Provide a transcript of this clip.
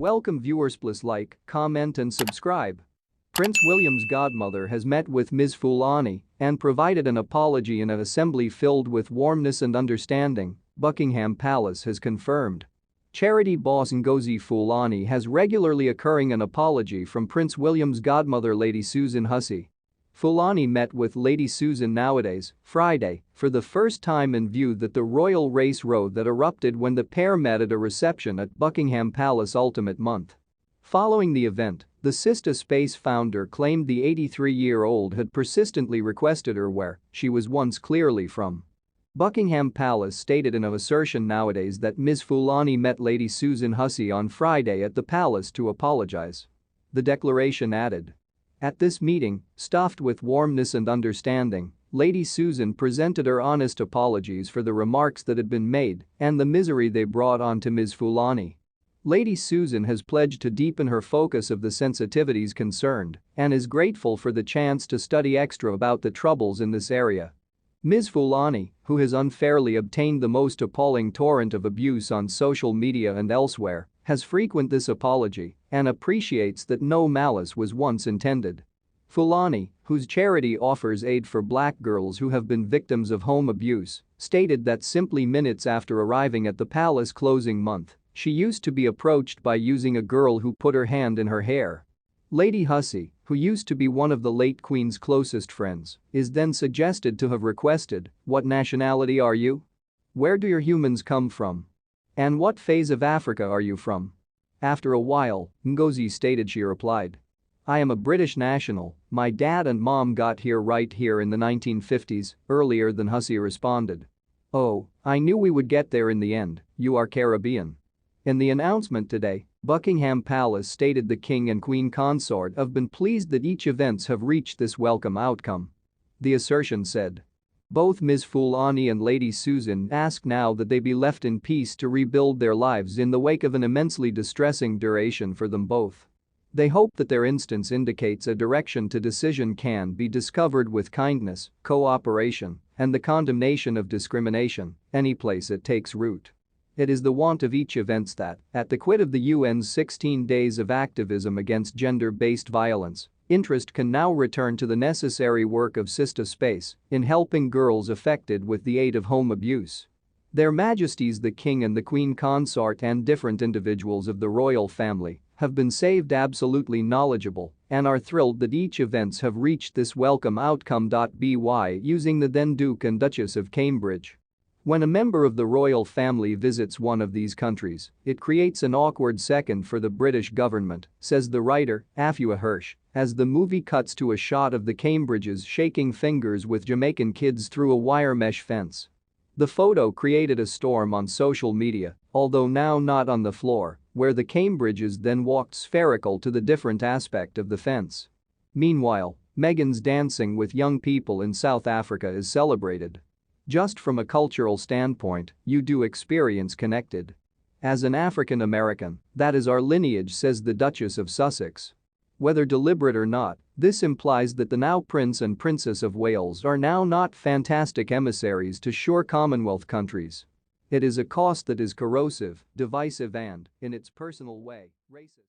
Welcome viewers, please like, comment and subscribe. Prince William's godmother has met with Ms Fulani and provided an apology in an assembly filled with warmness and understanding, Buckingham Palace has confirmed. Charity boss Ngozi Fulani has regularly occurring an apology from Prince William's godmother Lady Susan Hussey. Fulani met with Lady Susan nowadays, Friday, for the first time and viewed that the royal race row that erupted when the pair met at a reception at Buckingham Palace ultimate month. Following the event, the Sister Space founder claimed the 83-year-old had persistently requested her where she was once clearly from. Buckingham Palace stated in an assertion nowadays that Ms Fulani met Lady Susan Hussey on Friday at the palace to apologize. The declaration added, "At this meeting, stuffed with warmness and understanding, Lady Susan presented her honest apologies for the remarks that had been made and the misery they brought on to Ms Fulani. Lady Susan has pledged to deepen her focus of the sensitivities concerned and is grateful for the chance to study extra about the troubles in this area." Ms Fulani, who has unfairly obtained the most appalling torrent of abuse on social media and elsewhere, has frequented this apology and appreciates that no malice was once intended. Fulani, whose charity offers aid for black girls who have been victims of home abuse, stated that simply minutes after arriving at the palace closing month, she used to be approached by using a girl who put her hand in her hair. Lady Hussey, who used to be one of the late Queen's closest friends, is then suggested to have requested, "What nationality are you? Where do your humans come from? And what phase of Africa are you from?" After a while, Ngozi stated she replied, "I am a British national, my dad and mom got here right here in the 1950s, earlier than Hussey responded. Oh, I knew we would get there in the end, you are Caribbean." In the announcement today, Buckingham Palace stated the King and Queen consort have been pleased that each events have reached this welcome outcome. The assertion said, "Both Ms Fulani and Lady Susan ask now that they be left in peace to rebuild their lives in the wake of an immensely distressing duration for them both. They hope that their instance indicates a direction to decision can be discovered with kindness, cooperation, and the condemnation of discrimination, any place it takes root. It is the want of each events that, at the quit of the UN's 16 days of activism against gender-based violence, interest can now return to the necessary work of Sister Space in helping girls affected with the aid of home abuse. Their Majesties the King and the Queen consort and different individuals of the royal family have been saved absolutely knowledgeable and are thrilled that each events have reached this welcome outcome. By using the then Duke and Duchess of Cambridge. When a member of the royal family visits one of these countries, it creates an awkward second for the British government, says the writer, Afua Hirsch, as the movie cuts to a shot of the Cambridges shaking fingers with Jamaican kids through a wire mesh fence. The photo created a storm on social media, although now not on the floor, where the Cambridges then walked spherical to the different aspect of the fence. Meanwhile, Meghan's dancing with young people in South Africa is celebrated. Just from a cultural standpoint, you do experience connected. As an African American, that is our lineage, says the Duchess of Sussex. Whether deliberate or not, this implies that the now Prince and Princess of Wales are now not fantastic emissaries to shore Commonwealth countries. It is a cost that is corrosive, divisive and, in its personal way, racist.